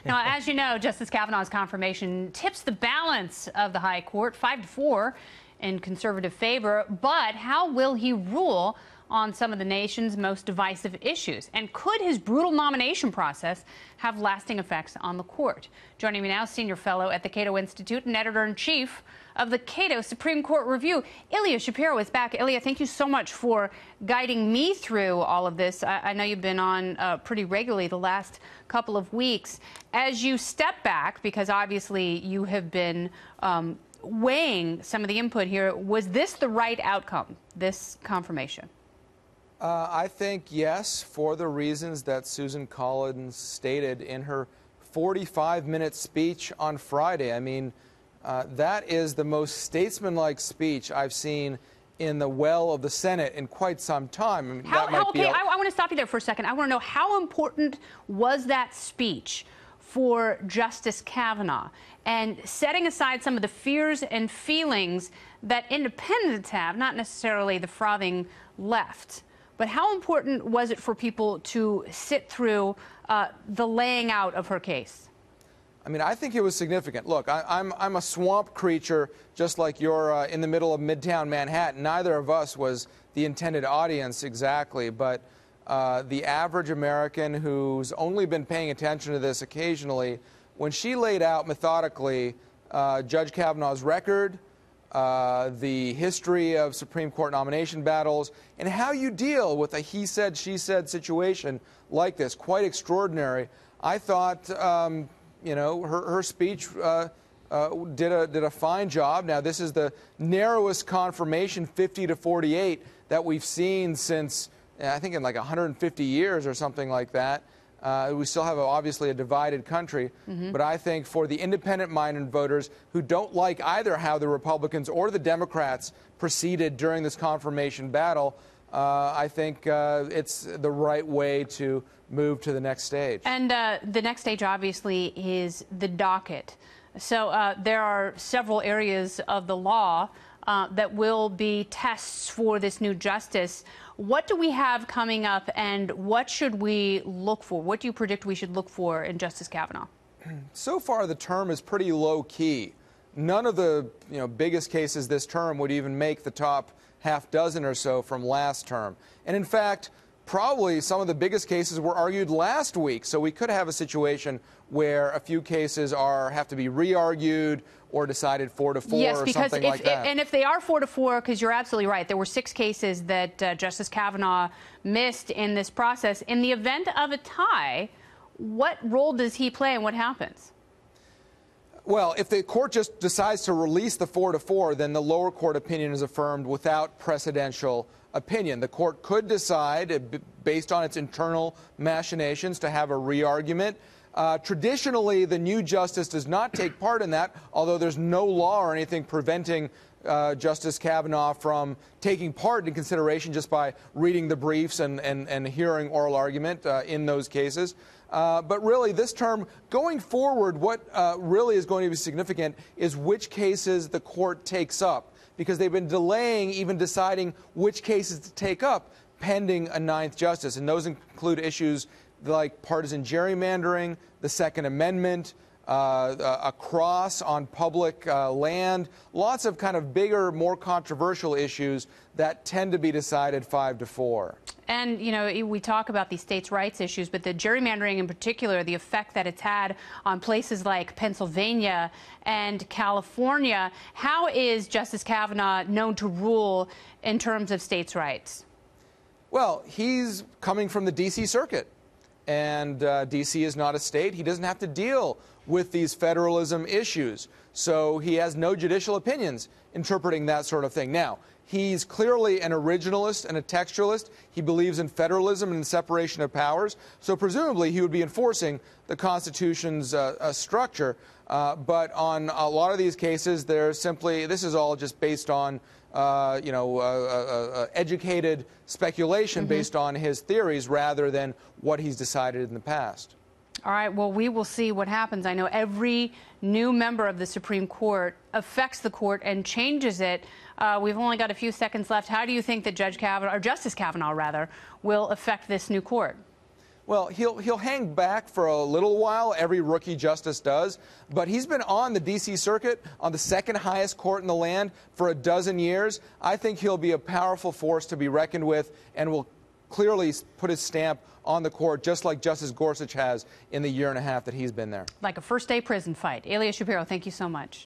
Now, as you know, Justice Kavanaugh's confirmation tips the balance of the high court 5-4 in conservative favor. But how will he rule on some of the nation's most divisive issues? And could his brutal nomination process have lasting effects on the court? Joining me now, senior fellow at the CATO Institute and editor-in-chief of the CATO Supreme Court Review, IIya Shapiro is back. IIya, thank you so much for guiding me through all of this. I know you've been on pretty regularly the last couple of weeks. As you step back, because obviously you have been weighing some of the input here, was this the right outcome, this confirmation? I think yes, for the reasons that Susan Collins stated in her 45-minute speech on Friday. I mean, that is the most statesmanlike speech I've seen in the well of the Senate in quite some time. I mean, I want to stop you there for a second. I want to know, how important was that speech for Justice Kavanaugh? And setting aside some of the fears and feelings that independents have, not necessarily the frothing left, but how important was it for people to sit through the laying out of her case? I mean, I think it was significant. Look, I'm a swamp creature, just like you're in the middle of Midtown Manhattan. Neither of us was the intended audience exactly, but the average American who's only been paying attention to this occasionally, when she laid out methodically Judge Kavanaugh's record, the history of Supreme Court nomination battles, and how you deal with a he said, she said situation like this, quite extraordinary. I thought, you know, her speech did a fine job. Now, this is the narrowest confirmation, 50-48, that we've seen since, I think, in like 150 years or something like that. We still have, obviously, a divided country. But I think for the independent-minded voters who don't like either how the Republicans or the Democrats proceeded during this confirmation battle, I think it's the right way to move to the next stage. And the next stage, obviously, is the docket. So there are several areas of the law that will be tests for this new justice. What do we have coming up, and what should we look for? What do you predict we should look for in Justice Kavanaugh? So far, the term is pretty low-key. None of the biggest cases this term would even make the top half dozen or so from last term. And in fact, probably some of the biggest cases were argued last week. So we could have a situation where a few cases have to be re-argued or decided 4-4 yes, or something like that. And if they are 4-4, because you're absolutely right, there were 6 cases that Justice Kavanaugh missed in this process. In the event of a tie, what role does he play and what happens? Well, if the court just decides to release the 4-4, then the lower court opinion is affirmed without precedential opinion. The court could decide, based on its internal machinations, to have a re-argument. Traditionally, the new justice does not take part in that, although there's no law or anything preventing Justice Kavanaugh from taking part in consideration just by reading the briefs and hearing oral argument in those cases. But really, this term, going forward, what really is going to be significant is which cases the court takes up, because they've been delaying even deciding which cases to take up pending a 9th justice. And those include issues like partisan gerrymandering, the Second Amendment, a cross on public land, lots of kind of bigger, more controversial issues that tend to be decided 5-4. And, you know, we talk about these states' rights issues, but the gerrymandering in particular, the effect that it's had on places like Pennsylvania and California. How is Justice Kavanaugh known to rule in terms of states' rights? Well, he's coming from the D.C. Circuit, and D.C. is not a state. He doesn't have to deal with these federalism issues, so he has no judicial opinions interpreting that sort of thing. Now, he's clearly an originalist and a textualist. He believes in federalism and separation of powers, so presumably he would be enforcing the Constitution's structure. But on a lot of these cases, this is all just based on educated speculation based on his theories rather than what he's decided in the past. All right, well, we will see what happens. I know every new member of the Supreme Court affects the court and changes it. We've only got a few seconds left. How do you think that Justice Kavanaugh, rather, will affect this new court? Well, he'll hang back for a little while. Every rookie justice does. But he's been on the D.C. Circuit, on the second highest court in the land, for a dozen years. I think he'll be a powerful force to be reckoned with and will clearly put his stamp on the court, just like Justice Gorsuch has in the year and a half that he's been there. Like a first-day prison fight. IIya Shapiro, thank you so much.